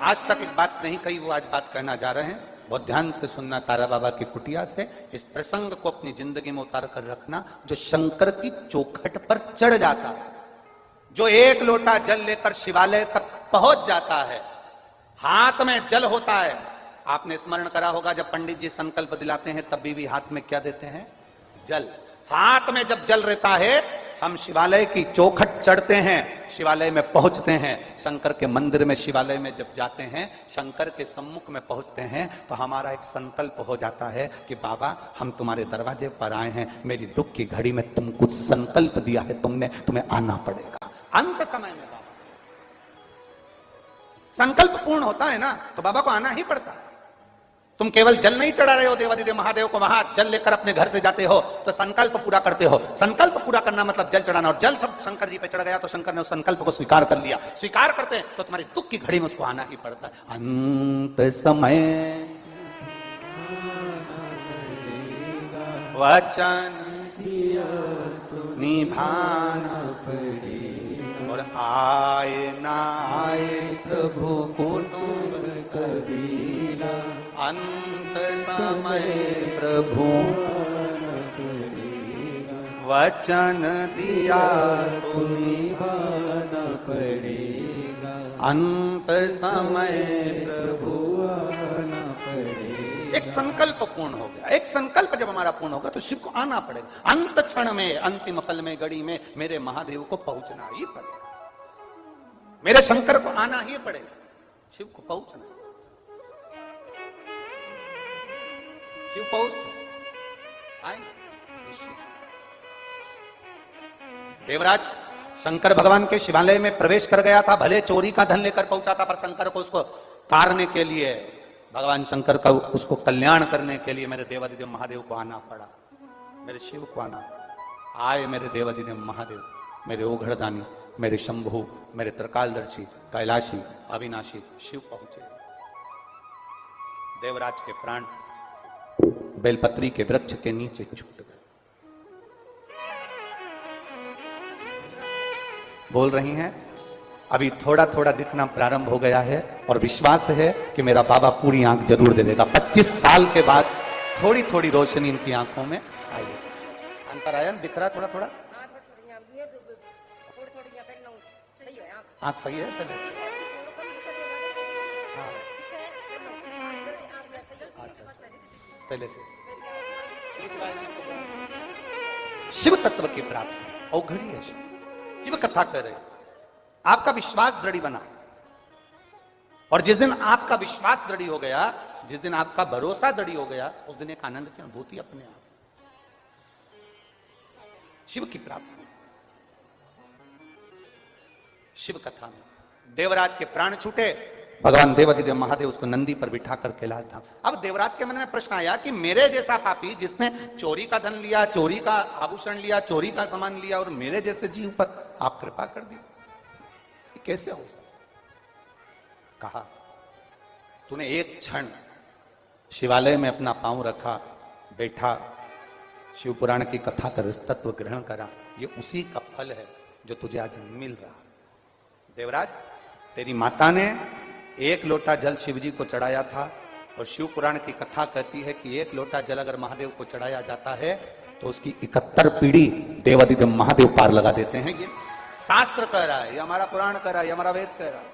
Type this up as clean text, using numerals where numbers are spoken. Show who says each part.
Speaker 1: आज तक एक बात नहीं कही, वो आज बात कहना जा रहे हैं। बहुत ध्यान से सुनना तारा बाबा की कुटिया से। इस प्रसंग को अपनी जिंदगी में उतार कर रखना। जो शंकर की चौखट पर चढ़ जाता है, जो एक लोटा जल लेकर शिवालय तक पहुंच जाता है, हाथ में जल होता है। आपने स्मरण करा होगा जब पंडित जी संकल्प दिलाते हैं तब भी हाथ में क्या देते हैं? जल। हाथ में जब जल रहता है, हम शिवालय की चौखट चढ़ते हैं, शिवालय में पहुंचते हैं। शंकर के मंदिर में, शिवालय में जब जाते हैं, शंकर के सम्मुख में पहुंचते हैं, तो हमारा एक संकल्प हो जाता है कि बाबा हम तुम्हारे दरवाजे पर आए हैं, मेरी दुख की घड़ी में तुम कुछ संकल्प दिया है तुमने, तुम्हें आना पड़ेगा। अंत समय में बाबा संकल्प पूर्ण होता है ना, तो बाबा को आना ही पड़ता है। तुम केवल जल नहीं चढ़ा रहे हो देवादिदेव महादेव को, वहां जल लेकर अपने घर से जाते हो तो संकल्प पूरा करते हो। संकल्प पूरा करना मतलब जल चढ़ाना, और जल सब शंकर जी पे चढ़ गया तो शंकर ने उस संकल्प को स्वीकार कर लिया। स्वीकार करते हैं तो तुम्हारी दुख की घड़ी में उसको आना ही पड़ता है। अंत समय वचन निभाना पड़ेगा, और आए ना आए प्रभु कुटुंब कबीरा, अंत समय प्रभु वचन दिया तो निभाना पड़ेगा, अंत समय प्रभु आना पड़ेगा। एक संकल्प पूर्ण हो गया। एक संकल्प जब हमारा पूर्ण होगा तो शिव को आना पड़ेगा। अंत क्षण में, अंतिम पल में, घड़ी में मेरे महादेव को पहुंचना ही पड़ेगा, मेरे शंकर को आना ही पड़ेगा, शिव को पहुंचना। शिव पहुंचते देवराज शंकर भगवान के शिवालय में प्रवेश कर गया था। भले चोरी का धन लेकर पहुंचा था, पर शंकर को उसको तारने के लिए, भगवान शंकर का उसको कल्याण करने के लिए मेरे देवादिदेव महादेव को आना पड़ा, मेरे शिव को आना पड़ा। आए मेरे देवादिदेव महादेव, मेरे ओघड़दानी, मेरे शंभु, मेरे त्रिकालदर्शी, कैलाशी, अविनाशी शिव पहुंचे। देवराज के प्राण बेलपत्री के वृक्ष के नीचे छूट गए। बोल रही हैं अभी थोड़ा थोड़ा दिखना प्रारंभ हो गया है, और विश्वास है कि मेरा बाबा पूरी आंख जरूर दे देगा। 25 साल के बाद थोड़ी थोड़ी रोशनी इनकी आंखों में आई है। अंतरायण दिख रहा थोड़ा थोड़ा? आंख सही है पहले? पहले से शिव तत्व की प्राप्ति औघड़ी है। शिव कथा कर रहे, आपका विश्वास दृढ़ बना, और जिस दिन आपका विश्वास दृढ़ हो गया, जिस दिन आपका भरोसा दृढ़ हो गया, उस दिन एक आनंद की अनुभूति अपने आप। शिव की प्राप्ति शिव कथा में देवराज के प्राण छूटे, भगवान देवादिदेव महादेव उसको नंदी पर बिठा कर कैलाश धाम। अब देवराज के मन में प्रश्न आया कि मेरे जैसा पापी जिसने चोरी का धन लिया, चोरी का आभूषण लिया, चोरी का सामान लिया, और मेरे जैसे जीव पर आप कृपा कर दी, कैसे हो सकता? कहा तूने एक क्षण शिवालय में अपना पांव रखा, बैठा, शिव पुराण की कथा कर इस तत्व ग्रहण करा, ये उसी का फल है जो तुझे आज मिल रहा। देवराज तेरी माता ने एक लोटा जल शिवजी को चढ़ाया था, और शिव पुराण की कथा कहती है कि एक लोटा जल अगर महादेव को चढ़ाया जाता है तो उसकी 71 पीढ़ी देवादिदेव महादेव पार लगा देते हैं। ये शास्त्र कह रहा है, ये हमारा पुराण कह रहा है, ये हमारा वेद कह रहा है।